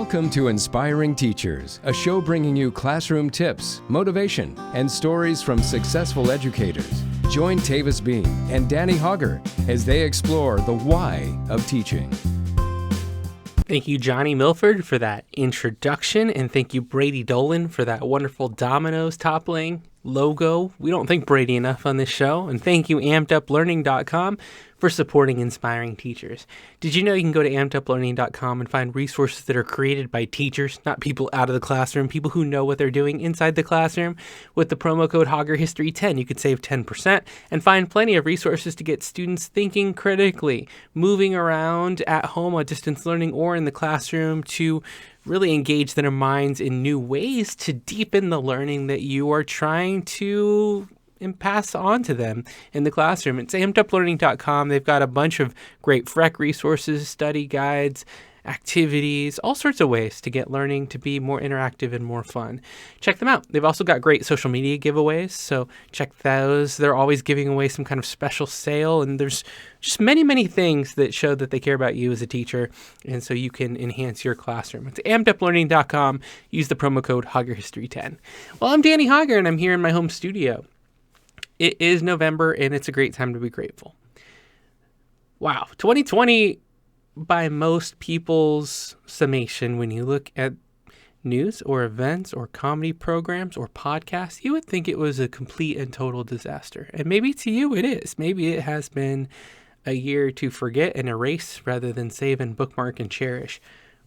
Welcome to Inspiring Teachers, a show bringing you classroom tips, motivation, and stories from successful educators. Join Tavis Bean and Danny Hauger as they explore the why of teaching. Thank you, Johnny Milford, for that introduction, and thank you, Brady Dolan, for that wonderful dominoes toppling logo. We don't thank Brady enough on this show. And thank you, AmpedUpLearning.com, for supporting inspiring teachers. Did you know you can go to AmpedUpLearning.com and find resources that are created by teachers, not people out of the classroom, people who know what they're doing inside the classroom? With the promo code HaugerHistory10, you could save 10% and find plenty of resources to get students thinking critically, moving around at home on distance learning or in the classroom to really engage their minds in new ways to deepen the learning that you are trying to pass on to them in the classroom. It's AmpedUpLearning.com. They've got a bunch of great FREC resources, study guides, activities, all sorts of ways to get learning to be more interactive and more fun. Check them out. They've also got great social media giveaways, so check those. They're always giving away some kind of special sale, and there's just many, many things that show that they care about you as a teacher, and so you can enhance your classroom. It's AmpedUpLearning.com. Use the promo code HaugerHistory10. Well, I'm Danny Hauger, and I'm here in my home studio. It is November, and it's a great time to be grateful. Wow, 2020, by most people's summation, when you look at news or events or comedy programs or podcasts, you would think it was a complete and total disaster. And maybe to you it is. Maybe it has been a year to forget and erase rather than save and bookmark and cherish.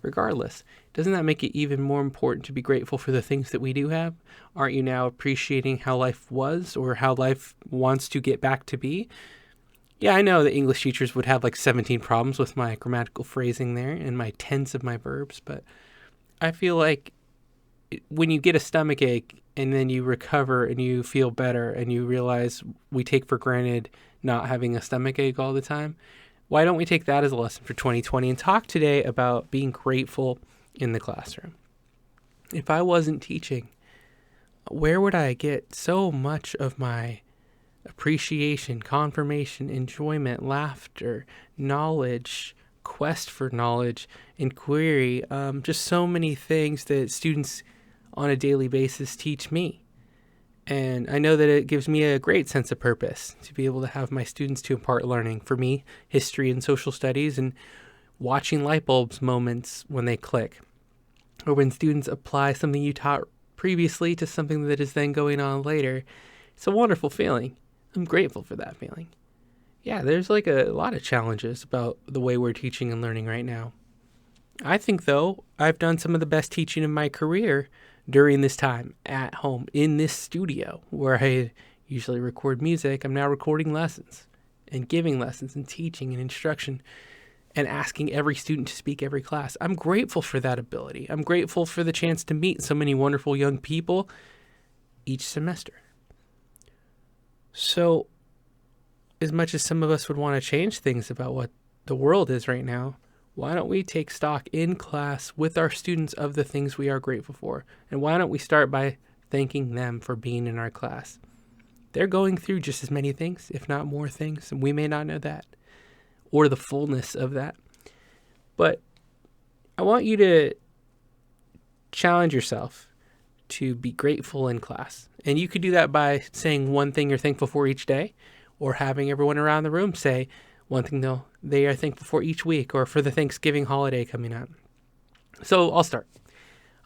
Regardless, doesn't that make it even more important to be grateful for the things that we do have? Aren't you now appreciating how life was or how life wants to get back to be? Yeah, I know that English teachers would have like 17 problems with my grammatical phrasing there and my tense of my verbs, but I feel like when you get a stomach ache and then you recover and you feel better and you realize we take for granted not having a stomach ache all the time, why don't we take that as a lesson for 2020 and talk today about being grateful in the classroom? If I wasn't teaching, where would I get so much of my appreciation, confirmation, enjoyment, laughter, knowledge, quest for knowledge, inquiry, just so many things that students on a daily basis teach me? And I know that it gives me a great sense of purpose to be able to have my students to impart learning. For me, history and social studies, and watching light bulbs moments when they click, or when students apply something you taught previously to something that is then going on later. It's a wonderful feeling. I'm grateful for that feeling. Yeah, there's like a lot of challenges about the way we're teaching and learning right now. I think, though, I've done some of the best teaching in my career during this time at home in this studio where I usually record music. I'm now recording lessons and giving lessons and teaching and instruction and asking every student to speak every class. I'm grateful for that ability. I'm grateful for the chance to meet so many wonderful young people each semester. So, as much as some of us would want to change things about what the world is right now, why don't we take stock in class with our students of the things we are grateful for? And why don't we start by thanking them for being in our class? They're going through just as many things, if not more things, and we may not know that or the fullness of that. But I want you to challenge yourself to be grateful in class. And you could do that by saying one thing you're thankful for each day, or having everyone around the room say one thing they are thankful for each week, or for the Thanksgiving holiday coming up. So I'll start.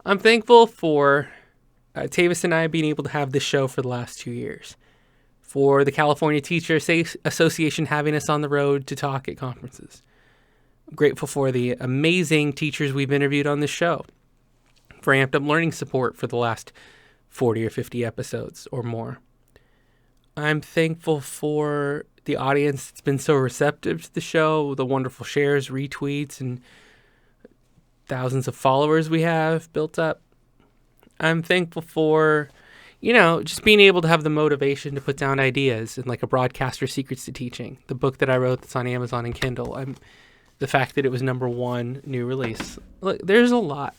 I'm thankful for Tavis and I being able to have this show for the last 2 years, for the California Teacher Association having us on the road to talk at conferences. I'm grateful for the amazing teachers we've interviewed on this show, for Amped Up Learning support for the last 40 or 50 episodes or more. I'm thankful for the audience that's been so receptive to the show, the wonderful shares, retweets, and thousands of followers we have built up. I'm thankful for, just being able to have the motivation to put down ideas and like a Broadcaster's Secrets to Teaching, the book that I wrote that's on Amazon and Kindle. The fact that it was #1 new release. Look, there's a lot.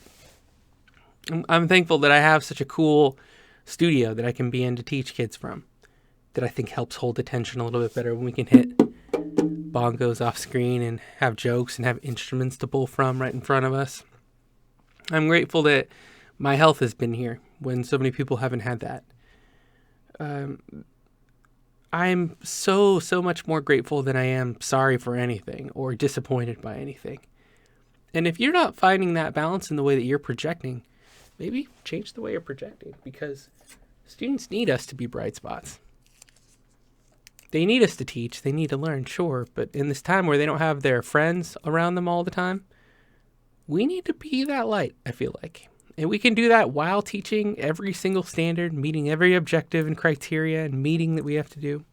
I'm thankful that I have such a cool studio that I can be in to teach kids from, that I think helps hold attention a little bit better when we can hit bongos off screen and have jokes and have instruments to pull from right in front of us. I'm grateful that my health has been here when so many people haven't had that. I'm so much more grateful than I am sorry for anything or disappointed by anything. And if you're not finding that balance in the way that you're projecting, maybe change the way you're projecting, because students need us to be bright spots. They need us to teach. They need to learn, sure. But in this time where they don't have their friends around them all the time, we need to be that light, I feel like. And we can do that while teaching every single standard, meeting every objective and criteria and meeting that we have to do.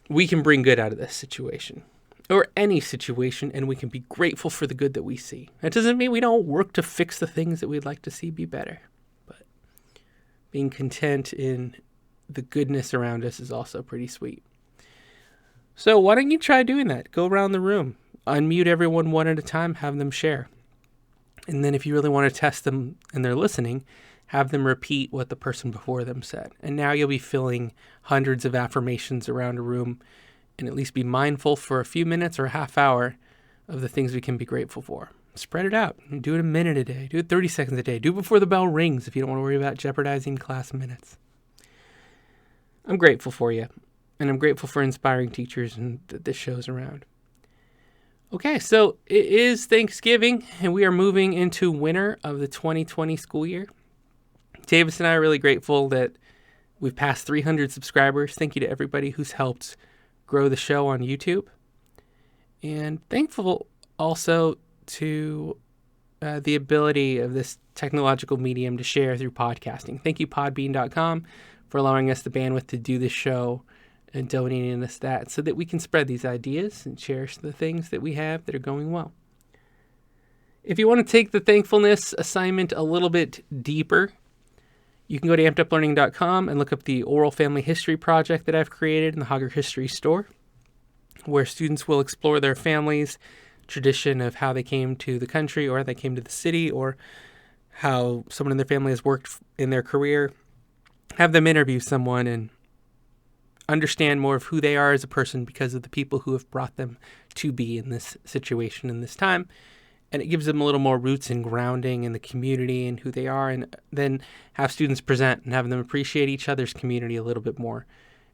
We can bring good out of this situation, or any situation, and we can be grateful for the good that we see. That doesn't mean we don't work to fix the things that we'd like to see be better. But being content in the goodness around us is also pretty sweet. So why don't you try doing that? Go around the room, unmute everyone one at a time, have them share. And then if you really want to test them and they're listening, have them repeat what the person before them said. And now you'll be filling hundreds of affirmations around a room, and at least be mindful for a few minutes or a half hour of the things we can be grateful for. Spread it out. Do it a minute a day. Do it 30 seconds a day. Do it before the bell rings if you don't want to worry about jeopardizing class minutes. I'm grateful for you, and I'm grateful for inspiring teachers and that this show's around. Okay, so it is Thanksgiving, and we are moving into winter of the 2020 school year. Davis and I are really grateful that we've passed 300 subscribers. Thank you to everybody who's helped grow the show on YouTube. And thankful also to the ability of this technological medium to share through podcasting. Thank you, podbean.com, for allowing us the bandwidth to do this show and donating us that so that we can spread these ideas and cherish the things that we have that are going well. If you want to take the thankfulness assignment a little bit deeper, you can go to AmpedUpLearning.com and look up the Oral Family History project that I've created in the Hauger History Store, where students will explore their families' tradition of how they came to the country or they came to the city, or how someone in their family has worked in their career. Have them interview someone and understand more of who they are as a person because of the people who have brought them to be in this situation in this time. And it gives them a little more roots and grounding in the community and who they are, and then have students present and have them appreciate each other's community a little bit more.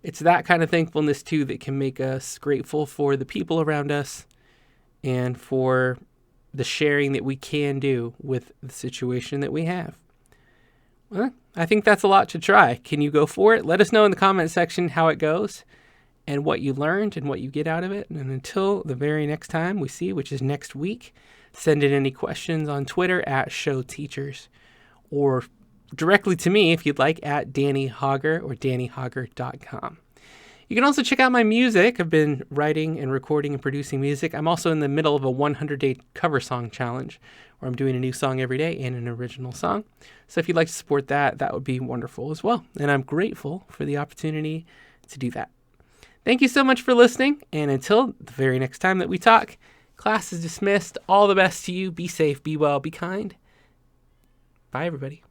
It's that kind of thankfulness, too, that can make us grateful for the people around us and for the sharing that we can do with the situation that we have. Well, I think that's a lot to try. Can you go for it? Let us know in the comment section how it goes and what you learned and what you get out of it. And until the very next time we see, which is next week, send in any questions on Twitter @ShowTeachers, or directly to me if you'd like at Danny Hauger or DannyHauger.com. You can also check out my music. I've been writing and recording and producing music. I'm also in the middle of a 100-day cover song challenge where I'm doing a new song every day and an original song. So if you'd like to support that, that would be wonderful as well. And I'm grateful for the opportunity to do that. Thank you so much for listening. And until the very next time that we talk, class is dismissed. All the best to you. Be safe, be well, be kind. Bye, everybody.